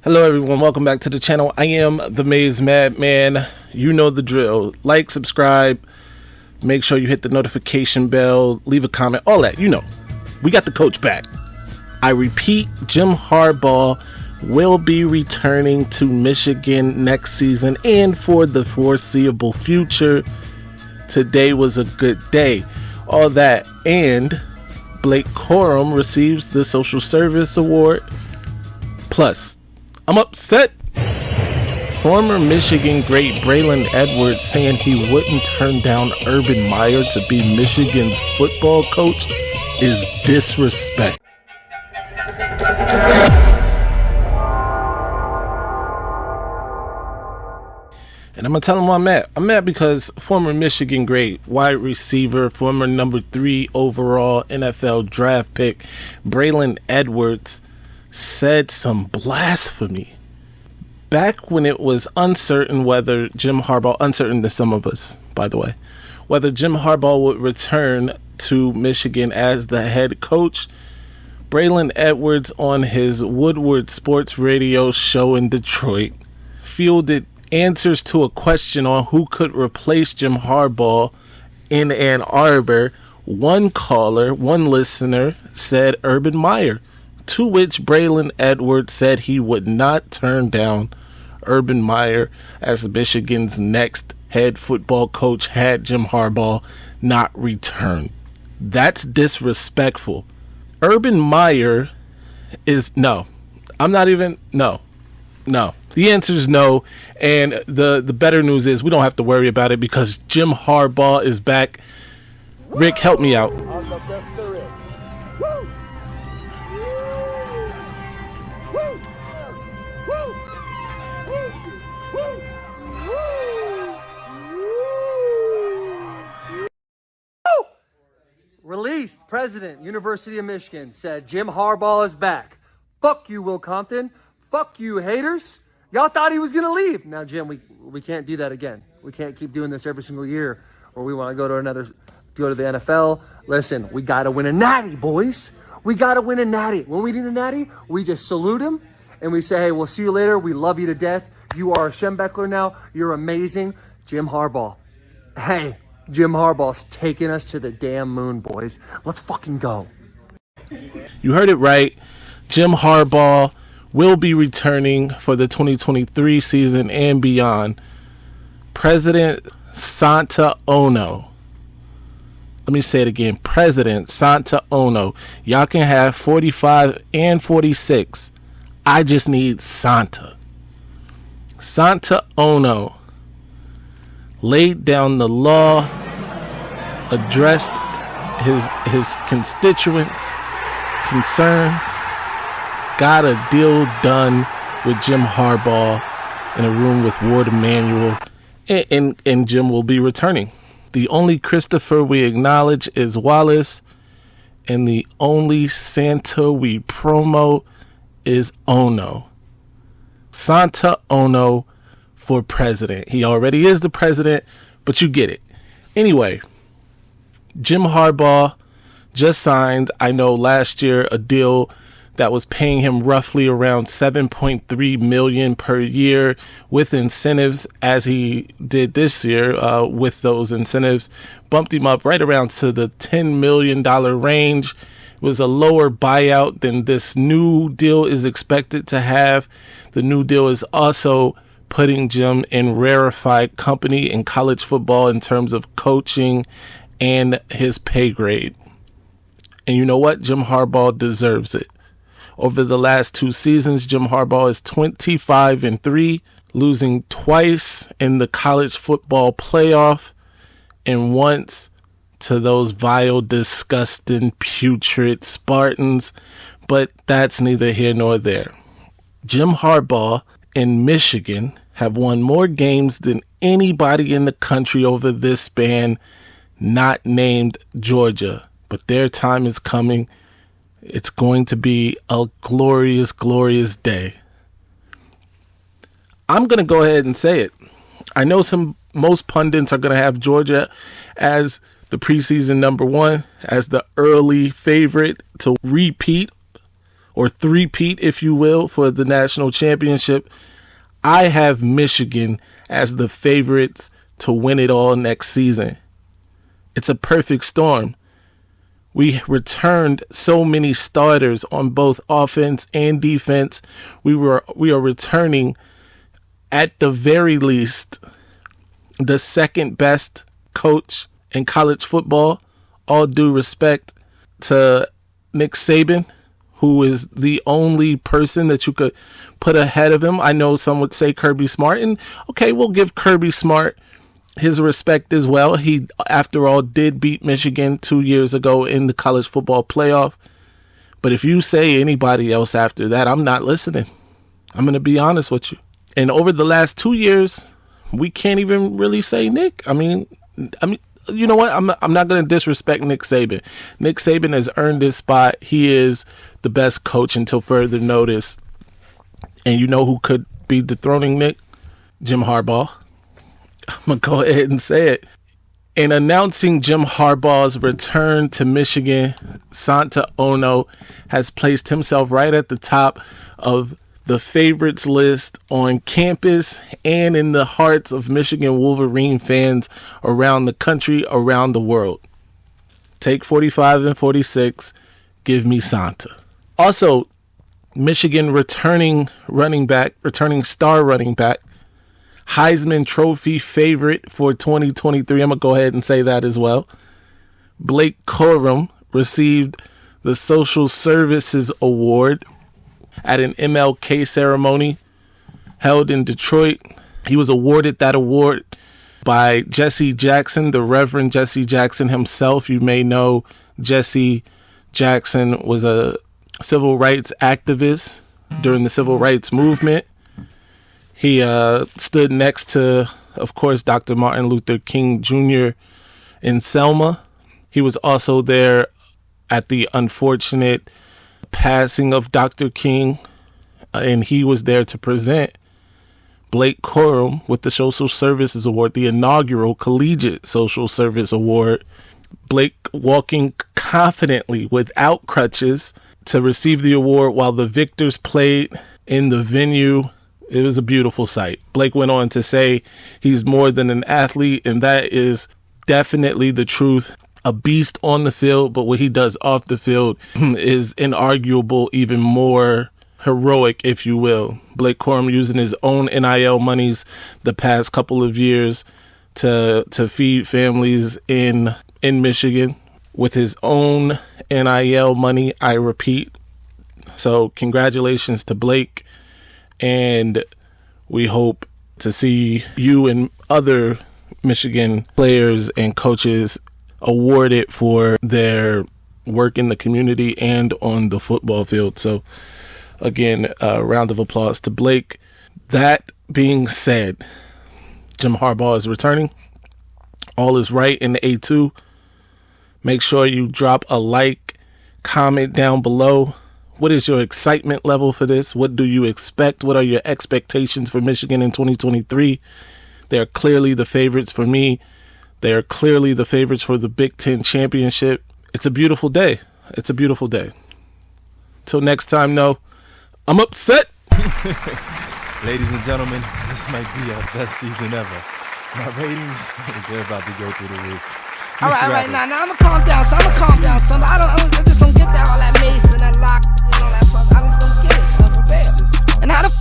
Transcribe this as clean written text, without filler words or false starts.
Hello everyone, welcome back to the channel. I am the Maze Madman. You know the drill. Like, subscribe, make sure you hit the notification bell, leave a comment, all that, you know. We got the coach back. I repeat, Jim Harbaugh will be returning to Michigan next season and for the foreseeable future. Today was a good day. All that, and Blake Corum receives the Social Service Award. Plus, I'm upset. Former Michigan great Braylon Edwards saying he wouldn't turn down Urban Meyer to be Michigan's football coach is disrespect. And I'm going to tell him why I'm mad. I'm mad because former Michigan great wide receiver, former number 3 overall NFL draft pick, Braylon Edwards, said some blasphemy back when it was uncertain whether Jim Harbaugh, uncertain to some of us, by the way, whether Jim Harbaugh would return to Michigan as the head coach. Braylon Edwards on his Woodward Sports Radio show in Detroit fielded answers to a question on who could replace Jim Harbaugh in Ann Arbor. One caller, one listener said Urban Meyer, to which Braylon Edwards said he would not turn down Urban Meyer as Michigan's next head football coach had Jim Harbaugh not returned. That's disrespectful. Urban Meyer is no. I'm not even no. The answer is no, and the better news is we don't have to worry about it because Jim Harbaugh is back. Rick, help me out. I'm the best there is. Woo! Released President, University of Michigan, said Jim Harbaugh is back. Fuck you, Will Compton. Fuck you, haters. Y'all thought he was going to leave. Now, Jim, we can't do that again. We can't keep doing this every single year or we want to go to the NFL. Listen, we got to win a natty, boys. We got to win a natty. When we need a natty, we just salute him and we say, hey, we'll see you later. We love you to death. You are a Schembechler now. You're amazing. Jim Harbaugh. Hey, Jim Harbaugh's taking us to the damn moon, boys. Let's fucking go. You heard it right. Jim Harbaugh will be returning for the 2023 season and beyond. President Santa Ono. Let me say it again. President Santa Ono. Y'all can have 45 and 46. I just need Santa. Santa Ono laid down the law, addressed his constituents' concerns, got a deal done with Jim Harbaugh in a room with Ward Emanuel, and Jim will be returning. The only Christopher we acknowledge is Wallace, and the only Santa we promote is Ono. Santa Ono for president. He already is the president, but you get it. Anyway, Jim Harbaugh just signed, I know last year, a deal that was paying him roughly around $7.3 million per year with incentives, as he did this year. With those incentives, bumped him up right around to the $10 million range. It was a lower buyout than this new deal is expected to have. The new deal is also putting Jim in rarefied company in college football in terms of coaching and his pay grade. And you know what? Jim Harbaugh deserves it. Over the last 2 seasons, Jim Harbaugh is 25-3, losing twice in the college football playoff and once to those vile, disgusting, putrid Spartans. But that's neither here nor there. Jim Harbaugh in Michigan have won more games than anybody in the country over this span, not named Georgia. But their time is coming. It's going to be a glorious, glorious day. I'm going to go ahead and say it. I know most pundits are going to have Georgia as the preseason number 1, as the early favorite to repeat or three-peat, if you will, for the national championship. I have Michigan as the favorites to win it all next season. It's a perfect storm. We returned so many starters on both offense and defense. We are returning, at the very least, the second best coach in college football. All due respect to Nick Saban, who is the only person that you could put ahead of him. I know some would say Kirby Smart, and okay, we'll give Kirby Smart his respect as well. He, after all, did beat Michigan 2 years ago in the college football playoff. But if you say anybody else after that, I'm not listening. I'm going to be honest with you. And over the last 2 years, we can't even really say Nick. I mean, you know what? I'm not going to disrespect Nick Saban. Nick Saban has earned his spot. He is the best coach until further notice. And you know who could be dethroning Nick? Jim Harbaugh. I'm going to go ahead and say it. In announcing Jim Harbaugh's return to Michigan, Santa Ono has placed himself right at the top of the favorites list on campus and in the hearts of Michigan Wolverine fans around the country, around the world. Take 45 and 46. Give me Santa. Also, Michigan returning star running back, Heisman Trophy favorite for 2023. I'm going to go ahead and say that as well. Blake Corum received the Social Services Award at an MLK ceremony held in Detroit. He was awarded that award by Jesse Jackson, the Reverend Jesse Jackson himself. You may know Jesse Jackson was a civil rights activist during the civil rights movement. He stood next to, of course, Dr. Martin Luther King Jr. in Selma. He was also there at the unfortunate passing of Dr. King, and he was there to present Blake Corum with the Social Services Award, the inaugural Collegiate Social Service Award. Blake walking confidently without crutches to receive the award while the victors played in the venue. It was a beautiful sight. Blake went on to say he's more than an athlete, and that is definitely the truth. A beast on the field, but what he does off the field is inarguable, even more heroic, if you will. Blake Corum using his own NIL monies the past couple of years to feed families in Michigan with his own NIL money, I repeat. So congratulations to Blake. And we hope to see you and other Michigan players and coaches awarded for their work in the community and on the football field. So, again, a round of applause to Blake. That being said, Jim Harbaugh is returning. All is right in the A2. Make sure you drop a like, comment down below. What is your excitement level for this? What do you expect? What are your expectations for Michigan in 2023? They are clearly the favorites for me. They are clearly the favorites for the Big Ten championship. It's a beautiful day. It's a beautiful day. Till next time, no, I'm upset. Ladies and gentlemen, this might be our best season ever. My ratings, they're about to go through the roof. All right, now I'ma calm down, son. I just don't get that all that mace and that lock and all that fuck. I just don't get it, son, for real. And how the